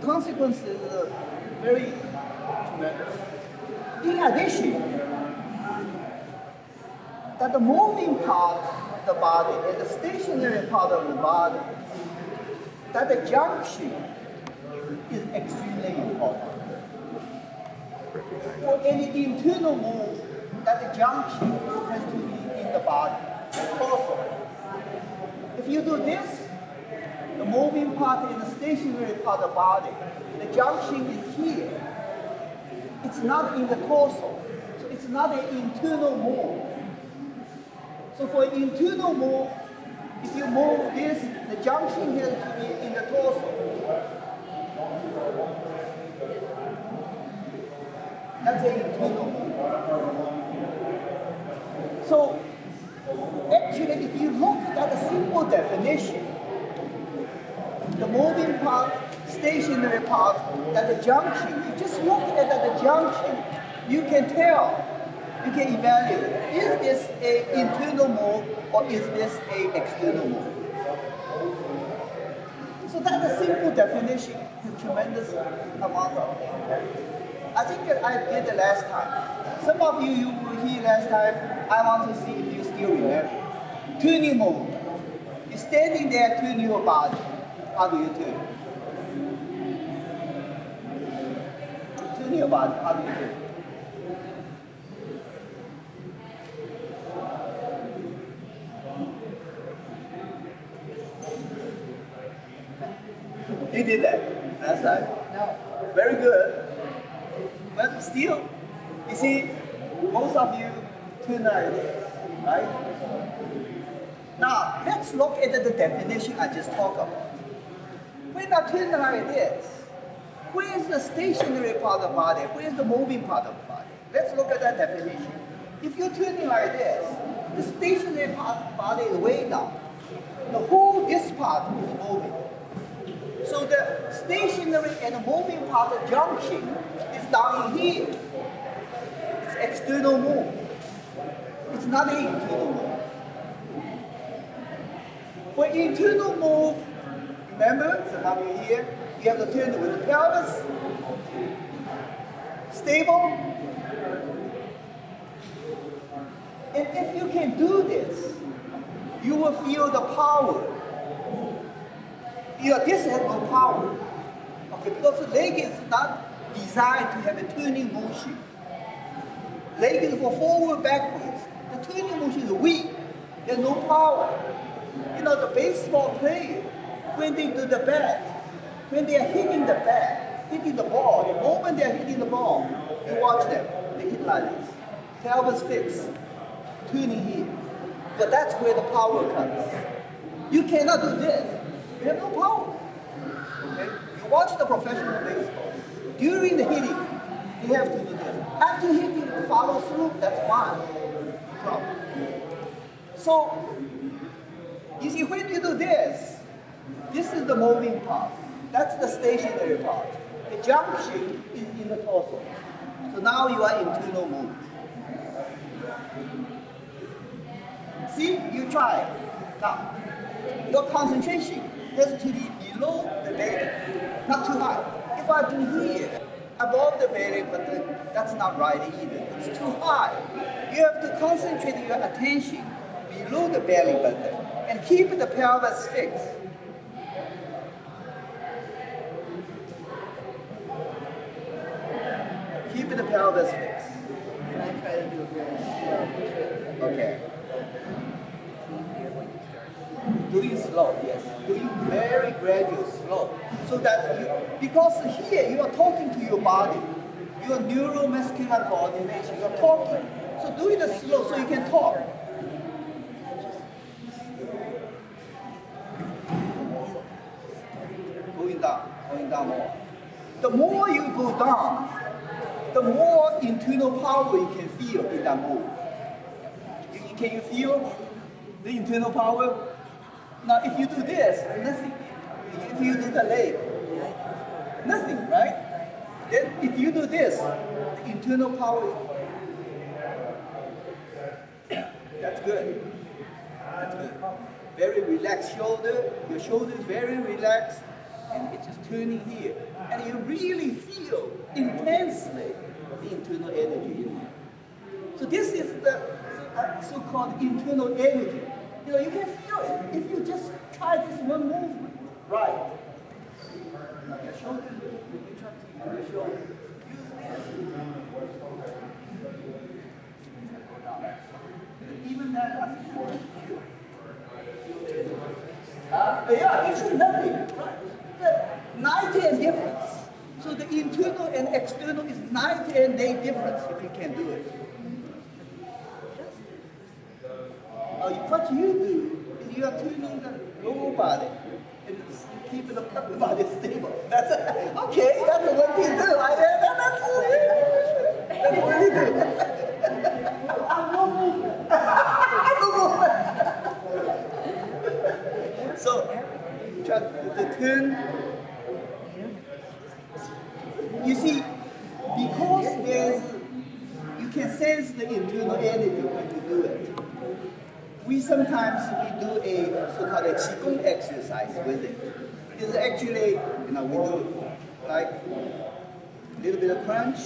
consequences are very tremendous. In addition, that the moving part of the body and the stationary part of the body, that the junction is extremely important. For any internal move, that the junction has to be in the body. Also, if you do this, the moving part and the stationary part of the body, the junction is here. It's not in the torso, so it's not an internal move. So for an internal move, if you move this, the junction has to be in the torso. That's an internal move. So actually, if you look at the simple definition, the moving part, stationary part, at the junction, you just look at the junction, you can tell. You can evaluate, is this an internal move or is this an external move? So that's a simple definition, a tremendous amount of it. I think that I did the last time. Some of you were here last time. I want to see if you still remember. Turning move. You're standing there, turning your body. How do you turn? Turning your body, how do you turn? You did that. That's right. No. Very good. But still, you see, most of you turn like this, right? Now, let's look at the definition I just talked about. When I turn like this, where is the stationary part of the body? Where is the moving part of the body? Let's look at that definition. If you're turning like this, the stationary part of the body is way down. The whole this part is moving. So the stationary and the moving part of the junction is down here. It's external move. It's not an internal move. For internal move, remember, so now you're here, you have to turn with the pelvis, stable. And if you can do this, you will feel the power. This has no power. Okay, because the leg is not designed to have a turning motion. Leg is for forward, backwards. The turning motion is weak. There's no power. The baseball player, when they do the bat, when they are hitting the bat, hitting the ball, the moment they are hitting the ball, you watch them. They hit like this. Pelvis fixed, turning here. But that's where the power comes. You cannot do this. You have no power. Okay? You watch the professional baseball. During the hitting, you have to do this. After hitting, follow through, that's fine. No problem. So, you see, when you do this, this is the moving part. That's the stationary part. The junction is in the torso. So now you are internal move. See, you try it. Now, your concentration has to be below the belly, not too high. If I do here, above the belly, but that's not right either. It's too high. You have to concentrate your attention below the belly button and keep the pelvis fixed. Keep the pelvis fixed. And I try to do it very slow. Okay. Doing slow, yes. Doing very gradual, slow. So that because here you are talking to your body, your neuromuscular coordination, you're talking. So do it slow so you can talk. Going down more. The more you go down, the more internal power you can feel in that move. Can you feel the internal power? Now, if you do this, nothing. If you do the leg, nothing, right? Then if you do this, the internal power, that's good. That's good. Very relaxed shoulder. Your shoulder is very relaxed. and it's just turning here. And you really feel intensely the internal energy in there. So this is the so-called internal energy. You know, you can feel it if you just try this one movement. Right. Now your shoulders, you try to use your shoulder. Use this. Go down. Even that, I think yeah, it's nothing. Right. The night and difference. So the internal and external is night and day difference if you can do it. What you do is you are turning the lower body and keeping the upper body stable. That's okay. That's what you do. That's what you do. So, the turn. You see, because you can sense the internal energy when you do it. We sometimes do a so-called a Qigong exercise with it. It's actually, we do like a little bit of crunch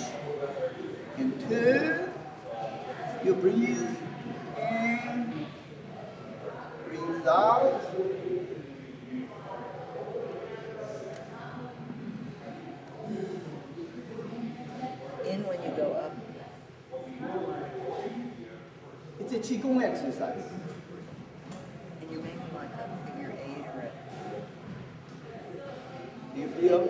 and turn. You breathe in, breathe out. In when you go up. It's a Qigong exercise. And you're making like a figure 8 or a... Do you feel?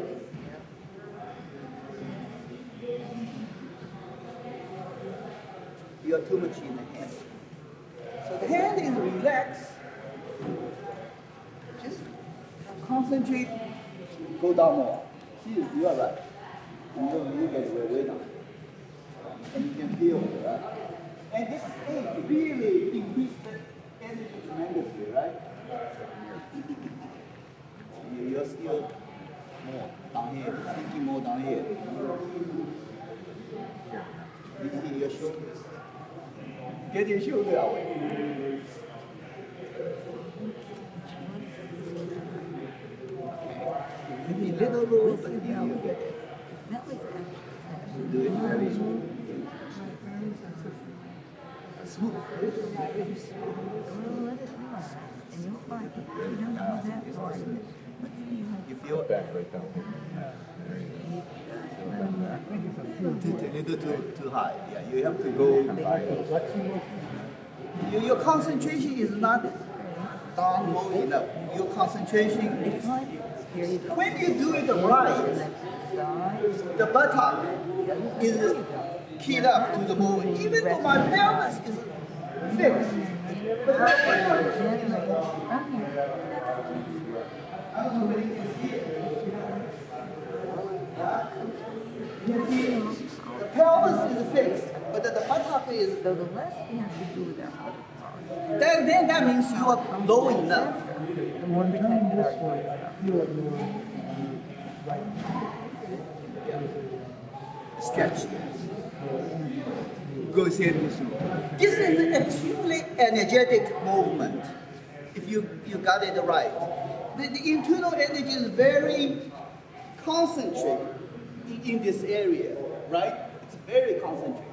You are too much in the hand. So the hand is relaxed. Just concentrate, go down more. See, you are right. You get way down. And you can feel it, right? And this thing really increases the energy tremendously, right? You're still more down here, thinking more down here. You see your shoulders. Get your shoulder away. Maybe little roll, but you get it. Do it very smooth. Smooth. You feel back right down a little too high. Yeah, you have to go higher. Your concentration is not down low enough. Your concentration is when you do it right, the buttock is keyed up to the movement. Even though my pelvis is fixed, but my pelvis is I don't know whether you can see it. You see, the pelvis is fixed, but the buttock is. So the less you have to do with that. Then that means you are low enough. The more protected our Stretch. Goes here to through. This is an extremely energetic movement. If you got it right. The internal energy is very concentrated in this area, right? It's very concentrated.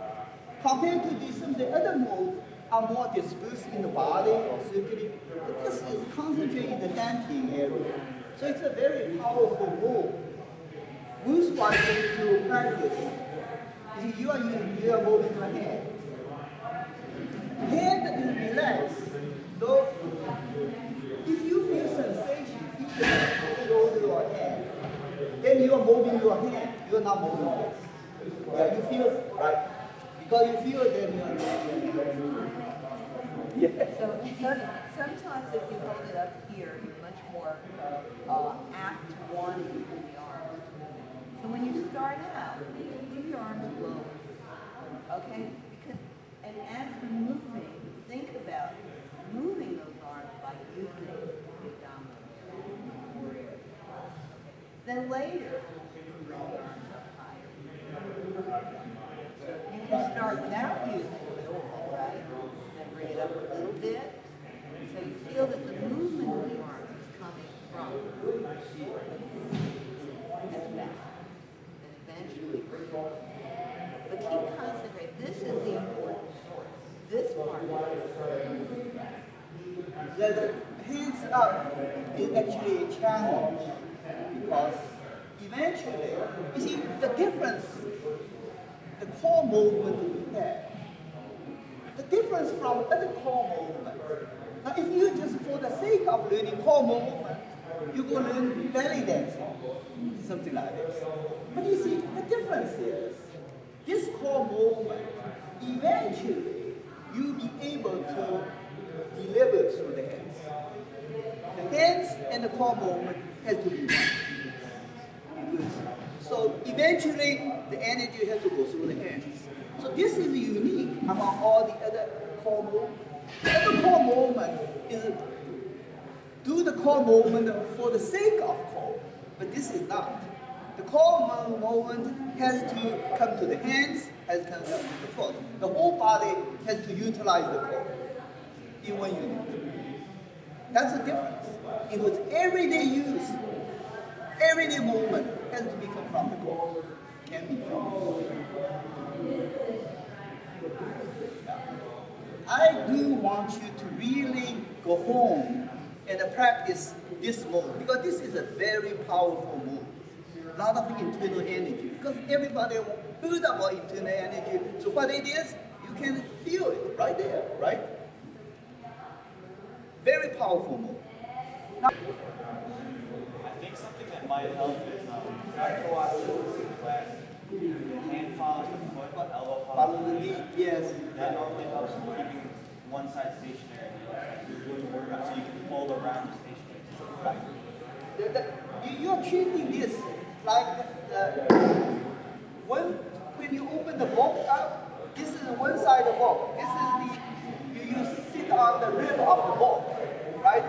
Compared to some of the other moves are more dispersed in the body or circulating. But this is concentrated in the dantian area. So it's a very powerful move. Who's watching to practice? You are moving your hand. Hand is relaxed. Though if you feel sensation, either in the shoulder or hand, then you are moving your hand. You are not moving this. Yeah, you feel right. Because you feel it, then you are moving. Yeah. So sometimes if you hold it up here, you're much more apt to want to move the arms. So when you start out, leave your arms low. Okay? Because, and as you're moving, think about moving those arms by using the abdominals. Then later, you can bring the arms up higher. You can start without using the elbow, right? Then bring it up a little bit. So you feel that the movement of the arms is coming from. But keep concentrating. This is the important part. This part. The hands up is actually a challenge because eventually, you see, the difference, the core movement we have, the difference from other core movement. Now, if you just for the sake of learning core movement, you go learn belly dancing, something like this. But you see, the difference is, this core movement, eventually, you'll be able to deliver through the hands. The hands and the core movement has to be one. So eventually, the energy has to go through the hands. So this is unique among all the other core movements. The other core movement is do the core movement for the sake of core, but this is not. The core movement has to come to the hands, has to come to the foot. The whole body has to utilize the core in one unit. That's the difference. It was everyday use, everyday movement has to become from the core. Can be from the core. I do want you to really go home and practice this move because this is a very powerful move. A lot of internal energy because everybody build up our internal energy. So what it is, you can feel it right there, right? Very powerful move. Now, I think something that might help is I co-watch this class. The hand follows the foot, elbow follows the knee. Yes. That normally helps with keeping one side stationary. So you can fold around the stationary. You're treating this like when you open the book up, this is one side of the book. This is you sit on the rim of the book, right?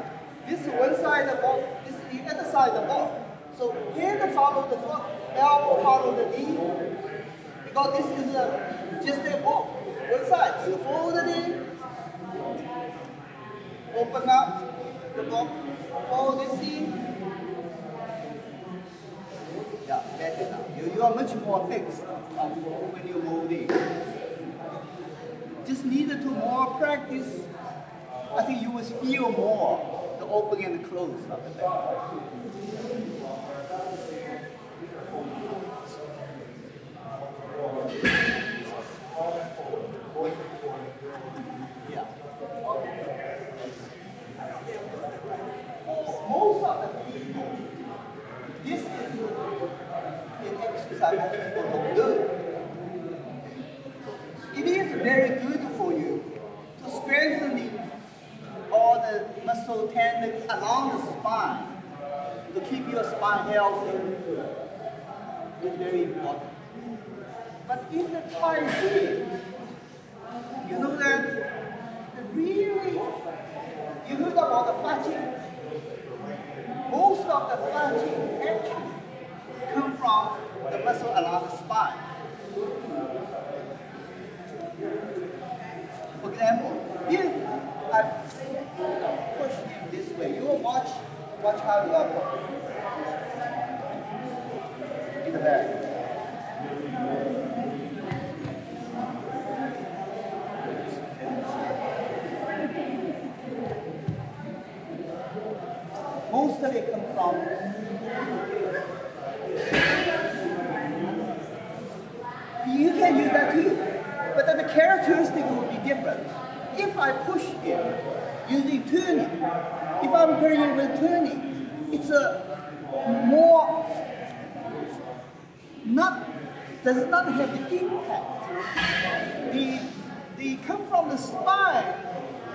This is one side of the book, this is the other side of the book. So hand follow the foot, elbow follow the knee. Because this is just a book, one side. You fold it in, open up the book, fold it in. Yeah, better now. You are much more fixed when you move in. Just needed to more practice. I think you will feel more the open and the close of the back. Yeah. Most of the people, this is an exercise that people don't do. It is very good for you to strengthen all the muscle tendons along the spine to keep your spine healthy. It's very important. But in the Tai Chi, you know that really, you heard about the facets? Most of the facets actually come from the muscle along the spine. For example, if I push him this way, you will watch how you are in the back. Most of it comes from you can use that too, but then the characteristic will be different. If I push it using turning, if I'm doing it with turning, it's a more does not have the impact. The come from the spine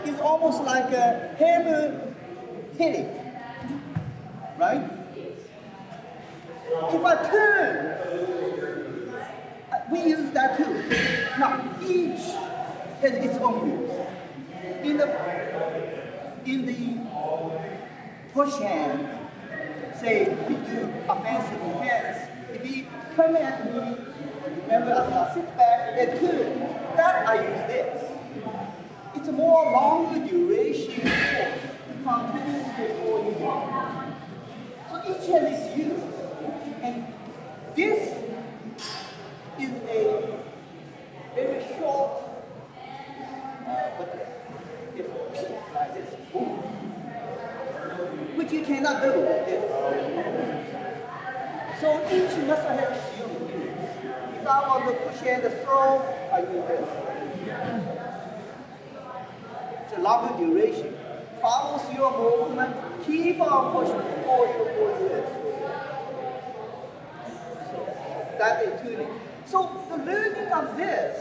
is almost like a hammer hitting, right? If I turn, we use that too. Now each has its own use. In the push hand, say we do offensive hands. If he come at me, remember I sit back and turn. That I use this. It's a more longer duration force continues before you walk. So each has its use. And this is So each muscle has its unique. If I want to push and throw, I use this. It's a longer duration. Follows your movement. Keep on pushing. Pull this. So that is tuning. So the learning of this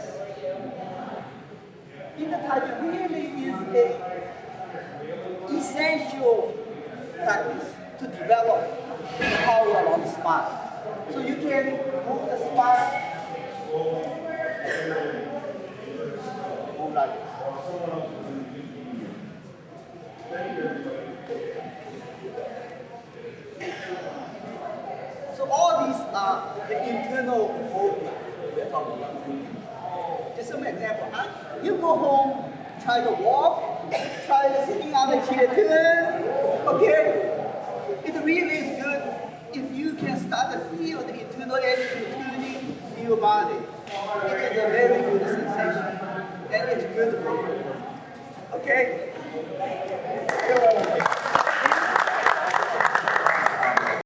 in the Tai Chi really is a essential practice to develop the power along the spine. So you can move the spine, move like this. So all these are the internal movements we're talking about. Just some example. You go home, try to walk, try to sitting on the chair, turn. Okay? It really is good if you can start to feel the internal energy tuning in your body. It is a very good sensation. And it's good for you. Okay?